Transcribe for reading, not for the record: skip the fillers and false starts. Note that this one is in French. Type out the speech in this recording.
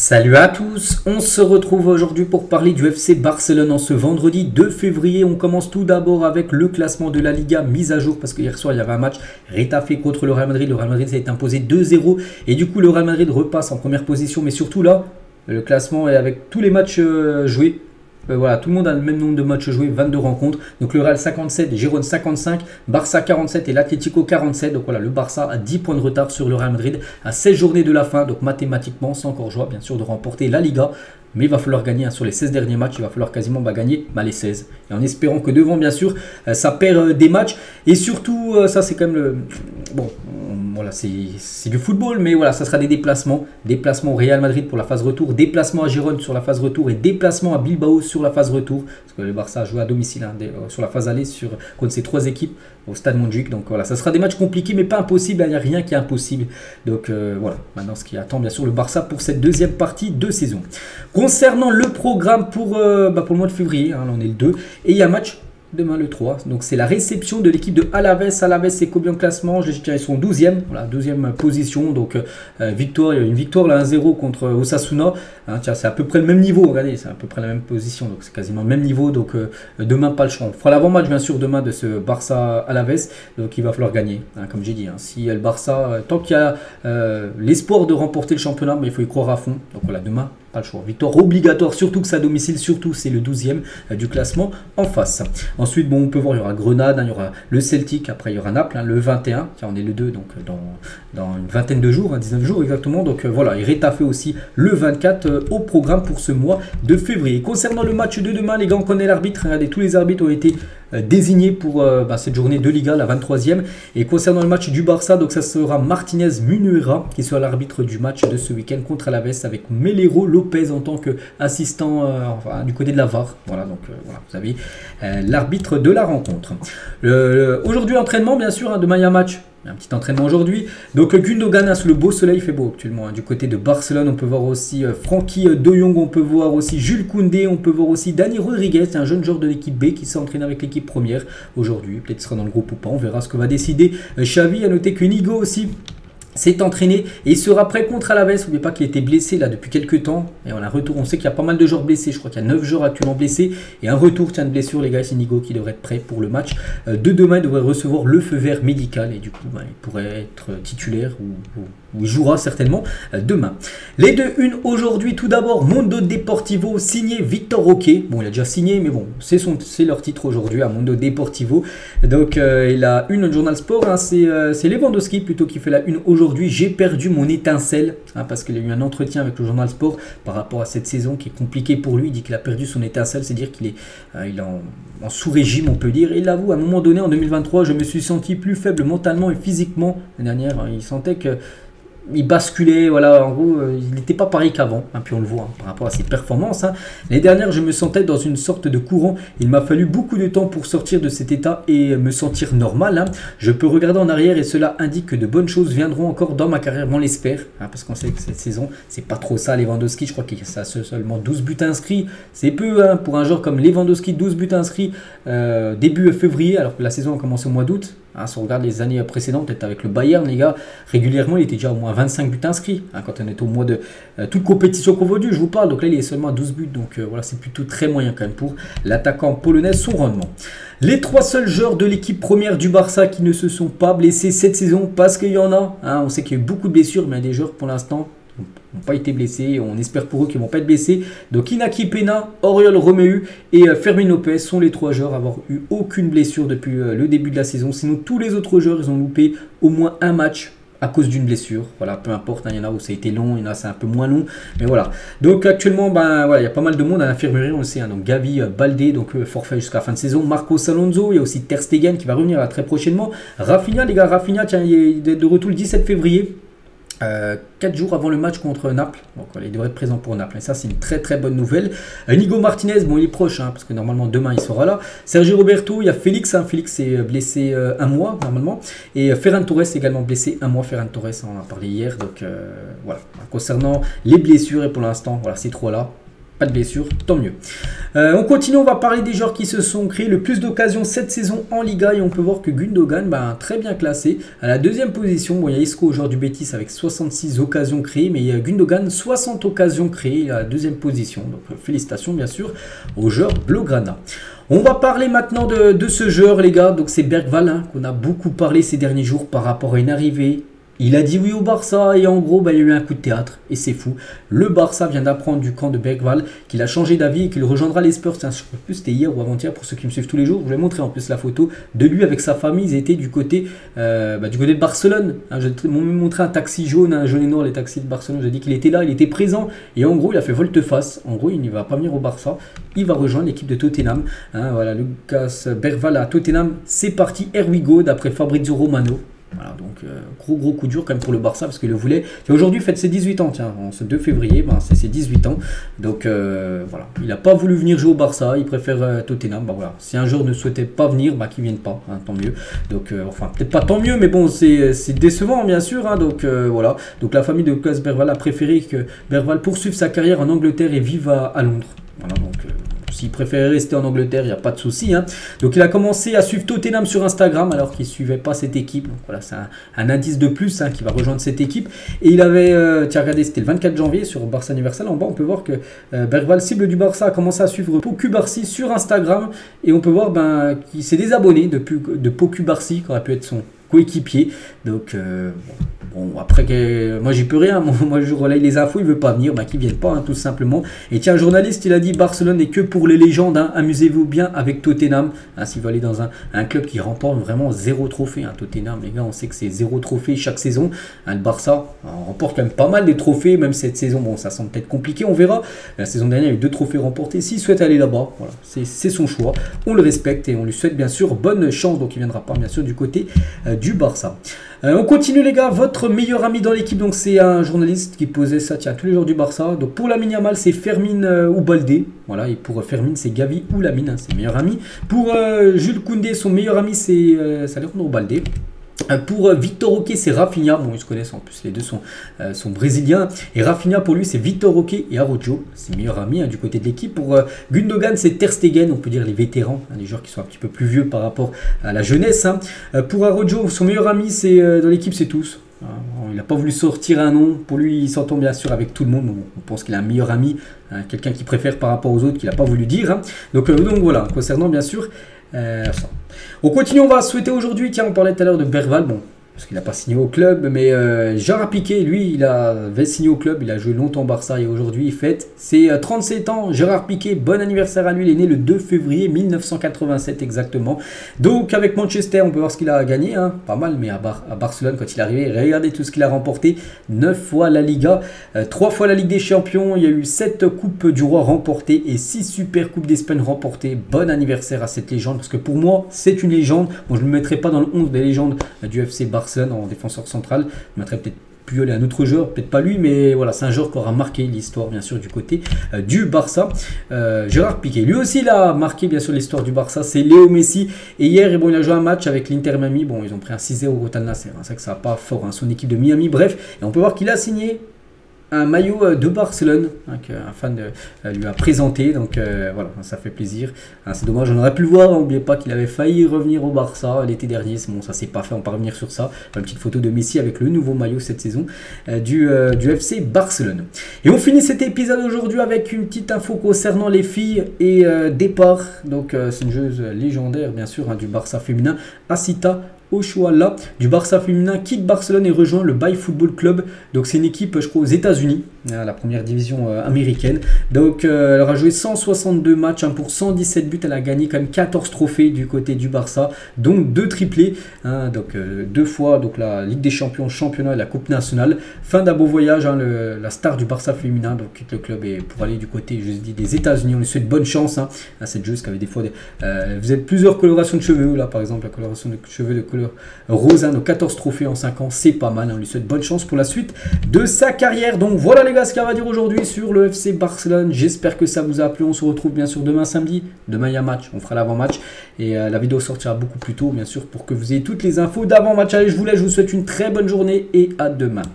Salut à tous, on se retrouve aujourd'hui pour parler du FC Barcelone en ce vendredi 2 février. On commence tout d'abord avec le classement de la Liga mis à jour parce que hier soir il y avait un match Getafe contre le Real Madrid. Le Real Madrid s'est imposé 2-0 et du coup le Real Madrid repasse en première position. Mais surtout là, le classement est avec tous les matchs joués. Voilà, tout le monde a le même nombre de matchs joués, 22 rencontres. Donc le Real 57, Girone 55, Barça 47 et l'Atlético 47. Donc voilà, le Barça a 10 points de retard sur le Real Madrid à 16 journées de la fin. Donc mathématiquement, c'est encore jouable bien sûr de remporter la Liga. Mais il va falloir gagner sur les 16 derniers matchs, il va falloir quasiment gagner les 16. Et en espérant que devant, bien sûr, ça perd des matchs. Et surtout, ça c'est quand même le... Bon, voilà, c'est du football, mais voilà, ça sera des déplacements. Déplacement au Real Madrid pour la phase retour, déplacement à Girone sur la phase retour et déplacement à Bilbao sur la phase retour. Parce que le Barça a joué à domicile sur la phase aller contre ces trois équipes au Stade Montjuïc. Donc voilà, ça sera des matchs compliqués, mais pas impossibles. Il n'y a rien qui est impossible. Donc voilà, maintenant ce qui attend bien sûr le Barça pour cette deuxième partie de saison. Concernant le programme pour le mois de février, là on est le 2, et il y a un match demain le 3, donc c'est la réception de l'équipe de Alaves. Alaves c'est combien de classement? Ils sont 12e, voilà, 12e position, donc une victoire là 1-0 contre Osasuna, hein, c'est à peu près le même niveau, regardez, c'est à peu près la même position, donc c'est quasiment le même niveau, donc demain pas le choix. On fera l'avant-match bien sûr demain de ce Barça Alaves, donc il va falloir gagner, hein, comme j'ai dit, hein, si le Barça, tant qu'il y a l'espoir de remporter le championnat, mais il faut y croire à fond, donc voilà, demain pas le choix. Victoire obligatoire, surtout que c'est à domicile, surtout c'est le 12e du classement en face. Ensuite, bon, on peut voir, il y aura Grenade, hein, il y aura le Celtic, après il y aura Naples, hein, le 21, tiens, on est le 2, donc dans une vingtaine de jours, hein, 19 jours exactement. Donc voilà, et Getafe aussi le 24 au programme pour ce mois de février. Concernant le match de demain, les gars, on connaît l'arbitre, regardez, tous les arbitres ont été désignés pour cette journée de Liga, la 23e. Et concernant le match du Barça, donc ça sera Martinez Munuera qui sera l'arbitre du match de ce week-end contre Alaves avec Melero Lopez en tant qu'assistant du côté de la VAR. Voilà, donc voilà, vous avez l'arbitre de la rencontre. Aujourd'hui, entraînement, bien sûr, hein, demain il y a un match. Un petit entraînement aujourd'hui. Donc Gundogan, sous le beau soleil, il fait beau actuellement. Hein. Du côté de Barcelone, on peut voir aussi Frankie de Jong, on peut voir aussi Jules Koundé, on peut voir aussi Dani Rodriguez, un jeune joueur de l'équipe B qui s'est entraîné avec l'équipe première aujourd'hui. Peut-être qu'il sera dans le groupe ou pas, on verra ce que va décider Xavi. À noter que Nigo aussi s'est entraîné et il sera prêt contre Alaves. N'oubliez pas qu'il était blessé là depuis quelques temps. Et on a un retour. On sait qu'il y a pas mal de joueurs blessés. Je crois qu'il y a 9 joueurs actuellement blessés. Et un retour de blessure, les gars. C'est Nigo qui devrait être prêt pour le match de demain. Il devrait recevoir le feu vert médical. Et du coup, il pourrait être titulaire ou il jouera certainement demain. Les 2-1 aujourd'hui. Tout d'abord, Mundo Deportivo signé Victor Roque. Bon, il a déjà signé, mais bon, c'est leur titre aujourd'hui à Mundo Deportivo. Donc, il a une Journal Sport. Hein, c'est Lewandowski plutôt qui fait la une aujourd'hui. J'ai perdu mon étincelle, hein, parce qu'il a eu un entretien avec le Journal Sport par rapport à cette saison qui est compliquée pour lui. Il dit qu'il a perdu son étincelle, c'est-à-dire qu'il est, il est en sous-régime, on peut dire. Et il avoue, à un moment donné, en 2023, je me suis senti plus faible mentalement et physiquement. L'année dernière, il sentait que il basculait, voilà, en gros, il n'était pas pareil qu'avant, hein, puis on le voit hein, par rapport à ses performances. Hein. L'année dernière, je me sentais dans une sorte de courant. Il m'a fallu beaucoup de temps pour sortir de cet état et me sentir normal. Hein. Je peux regarder en arrière et cela indique que de bonnes choses viendront encore dans ma carrière, on l'espère, hein, parce qu'on sait que cette saison, c'est pas trop ça, Lewandowski. Je crois qu'il a seulement 12 buts inscrits. C'est peu hein, pour un joueur comme Lewandowski, 12 buts inscrits début février, alors que la saison a commencé au mois d'août. Hein, si on regarde les années précédentes, peut-être avec le Bayern, les gars, régulièrement, il était déjà au moins 25 buts inscrits. Hein, quand on est au mois de toute compétition confondue, je vous parle. Donc là, il est seulement à 12 buts. Donc voilà, c'est plutôt très moyen quand même pour l'attaquant polonais, son rendement. Les 3 seuls joueurs de l'équipe première du Barça qui ne se sont pas blessés cette saison, parce qu'il y en a. Hein, on sait qu'il y a eu beaucoup de blessures, mais il y a des joueurs pour l'instant n'ont pas été blessés, on espère pour eux qu'ils ne vont pas être blessés. Donc Inaki Pena, Oriol Romeu et Fermin Lopez sont les 3 joueurs à avoir eu aucune blessure depuis le début de la saison. Sinon tous les autres joueurs, ils ont loupé au moins un match à cause d'une blessure. Voilà, peu importe, hein, il y en a où ça a été long, il y en a c'est un peu moins long, mais voilà. Donc actuellement, voilà, il y a pas mal de monde à l'infirmerie, on le sait. Hein, donc Gavi, Baldé, donc forfait jusqu'à la fin de saison. Marcos Alonso, il y a aussi Ter Stegen qui va revenir là, très prochainement. Rafinha, les gars, Rafinha, tiens, il est de retour le 17 février. 4 jours avant le match contre Naples, donc voilà, il devrait être présent pour Naples et ça c'est une très très bonne nouvelle. Nigo Martinez, bon il est proche hein, parce que normalement demain il sera là. Sergio Roberto, il y a Félix, hein, Félix est blessé un mois normalement, et Ferran Torres également blessé un mois. Ferran Torres, on en a parlé hier, donc voilà. Concernant les blessures et pour l'instant voilà, ces 3 là pas de blessure, tant mieux. On continue, on va parler des joueurs qui se sont créés le plus d'occasions cette saison en Liga et on peut voir que Gundogan, très bien classé à la deuxième position. Bon, il y a Isco, joueur du Betis, avec 66 occasions créées, mais il y a Gundogan, 60 occasions créées à la deuxième position. Donc félicitations bien sûr aux joueurs blaugrana. On va parler maintenant de ce joueur les gars, donc c'est Bergwijn qu'on a beaucoup parlé ces derniers jours par rapport à une arrivée. Il a dit oui au Barça et en gros, il y a eu un coup de théâtre et c'est fou. Le Barça vient d'apprendre du camp de Bergwijn qu'il a changé d'avis et qu'il rejoindra les Spurs. Tiens, je ne sais plus c'était hier ou avant-hier pour ceux qui me suivent tous les jours. Je vous ai montré en plus la photo de lui avec sa famille. Ils étaient du côté de Barcelone. Je vais même montrer un taxi jaune, un jaune et noir, les taxis de Barcelone. J'ai dit qu'il était là, il était présent et en gros, il a fait volte-face. En gros, il ne va pas venir au Barça. Il va rejoindre l'équipe de Tottenham. Voilà, Lucas Bergwijn à Tottenham. C'est parti, here we go d'après Fabrizio Romano. Voilà, donc gros coup dur quand même pour le Barça parce qu'il le voulait. Et aujourd'hui fête ses 18 ans, tiens, en ce 2 février, c'est ses 18 ans. Donc voilà, il n'a pas voulu venir jouer au Barça, il préfère Tottenham. Voilà. Si un joueur ne souhaitait pas venir, qu'il ne vienne pas, tant mieux. Donc enfin, peut-être pas tant mieux, mais bon, c'est décevant bien sûr. Donc voilà, donc la famille de Lucas Bergwijn a préféré que Bergwijn poursuive sa carrière en Angleterre et vive à Londres. Voilà, donc s'il préférait rester en Angleterre, il n'y a pas de souci. Donc il a commencé à suivre Tottenham sur Instagram alors qu'il ne suivait pas cette équipe. Donc voilà, c'est un indice de plus qui va rejoindre cette équipe. Et il avait, tiens regardez, c'était le 24 janvier sur Barça Universal. En bas, on peut voir que Bergwijn, cible du Barça, a commencé à suivre Pocubarsi sur Instagram. Et on peut voir qu'il s'est désabonné de Pocubarsi, qui aurait pu être son coéquipier. Donc bon, après moi j'y peux rien, moi je relaye les infos, il veut pas venir, qu'il vienne pas tout simplement. Et tiens, un journaliste il a dit Barcelone n'est que pour les légendes, amusez-vous bien avec Tottenham, s'il va aller dans un club qui remporte vraiment 0 trophée. Tottenham les gars, on sait que c'est 0 trophée chaque saison. Le Barça on remporte quand même pas mal des trophées, même cette saison, bon ça semble peut-être compliqué, on verra. La saison dernière il y a eu 2 trophées remportés, s'il souhaite aller là-bas, voilà, c'est son choix, on le respecte et on lui souhaite bien sûr bonne chance. Donc il viendra pas bien sûr du côté du Barça. On continue les gars, votre meilleur ami dans l'équipe, donc c'est un journaliste qui posait ça, tiens, tous les jours du Barça. Donc pour Lamine Yamal c'est Fermin ou Baldé, voilà, et pour Fermin c'est Gavi ou Lamine, c'est meilleur ami. Pour Jules Koundé, son meilleur ami c'est Alejandro Baldé. Pour Victor Roque, c'est Rafinha. Bon, ils se connaissent en plus, les deux sont brésiliens. Et Rafinha, pour lui, c'est Victor Roque et Araujo, ses meilleurs amis du côté de l'équipe. Pour Gundogan, c'est Ter Stegen, on peut dire les vétérans, les joueurs qui sont un petit peu plus vieux par rapport à la jeunesse. Pour Araujo, son meilleur ami, c'est dans l'équipe, c'est tous. Il n'a pas voulu sortir un nom. Pour lui, il s'entend bien sûr avec tout le monde. On pense qu'il a un meilleur ami, quelqu'un qui préfère par rapport aux autres, qu'il n'a pas voulu dire. Donc voilà, concernant bien sûr ça. On continue, on va souhaiter aujourd'hui, tiens, on parlait tout à l'heure de Bergwijn, bon, parce qu'il n'a pas signé au club, mais Gérard Piqué, lui, il avait signé au club, il a joué longtemps au Barça et aujourd'hui il fête ses 37 ans. Gérard Piqué, bon anniversaire à lui, il est né le 2 février 1987 exactement. Donc avec Manchester, on peut voir ce qu'il a gagné, pas mal, mais à Barcelone quand il est arrivé, regardez tout ce qu'il a remporté, 9 fois la Liga, 3 fois la Ligue des Champions, il y a eu 7 Coupes du Roi remportées et 6 Super Coupes d'Espagne remportées. Bon anniversaire à cette légende, parce que pour moi, c'est une légende. Bon, je ne le mettrai pas dans le 11 des légendes du FC Barcelone en défenseur central, je mettrais peut-être Puyol et un autre joueur, peut-être pas lui, mais voilà, c'est un joueur qui aura marqué l'histoire bien sûr du côté du Barça. Gérard Piqué, lui aussi il a marqué bien sûr l'histoire du Barça, c'est Léo Messi, et hier bon, il a joué un match avec l'Inter Miami, bon ils ont pris un 6-0 au Al Nassr, c'est vrai que ça va pas fort, son équipe de Miami, bref, et on peut voir qu'il a signé un maillot de Barcelone qu'un fan lui a présenté, donc voilà, ça fait plaisir. C'est dommage, on aurait pu le voir, n'oubliez pas qu'il avait failli revenir au Barça l'été dernier, bon ça s'est pas fait, on va revenir sur ça. Une petite photo de Messi avec le nouveau maillot cette saison du FC Barcelone. Et on finit cet épisode aujourd'hui avec une petite info concernant les filles et départ, donc c'est une joueuse légendaire bien sûr du Barça féminin, Asita Oshoala du Barça féminin quitte Barcelone et rejoint le Bay Football Club. Donc c'est une équipe je crois aux États-Unis, la première division américaine. Donc elle aura joué 162 matchs pour 117 buts, elle a gagné quand même 14 trophées du côté du Barça, donc 2 triplés, donc 2 fois donc la Ligue des Champions, championnat et la Coupe nationale. Fin d'un beau voyage, la star du Barça féminin donc quitte le club et pour aller du côté je dis des États-Unis. On lui souhaite bonne chance à cette joueuse qui avait des fois vous avez plusieurs colorations de cheveux, là par exemple la coloration de cheveux de couleur rose, donc 14 trophées en 5 ans, c'est pas mal, on lui souhaite bonne chance pour la suite de sa carrière. Donc voilà les gars ce qu'il y a à dire aujourd'hui sur le FC Barcelone, j'espère que ça vous a plu. On se retrouve bien sûr demain samedi, demain il y a match, on fera l'avant-match et la vidéo sortira beaucoup plus tôt bien sûr pour que vous ayez toutes les infos d'avant-match. Allez, je vous laisse, je vous souhaite une très bonne journée et à demain.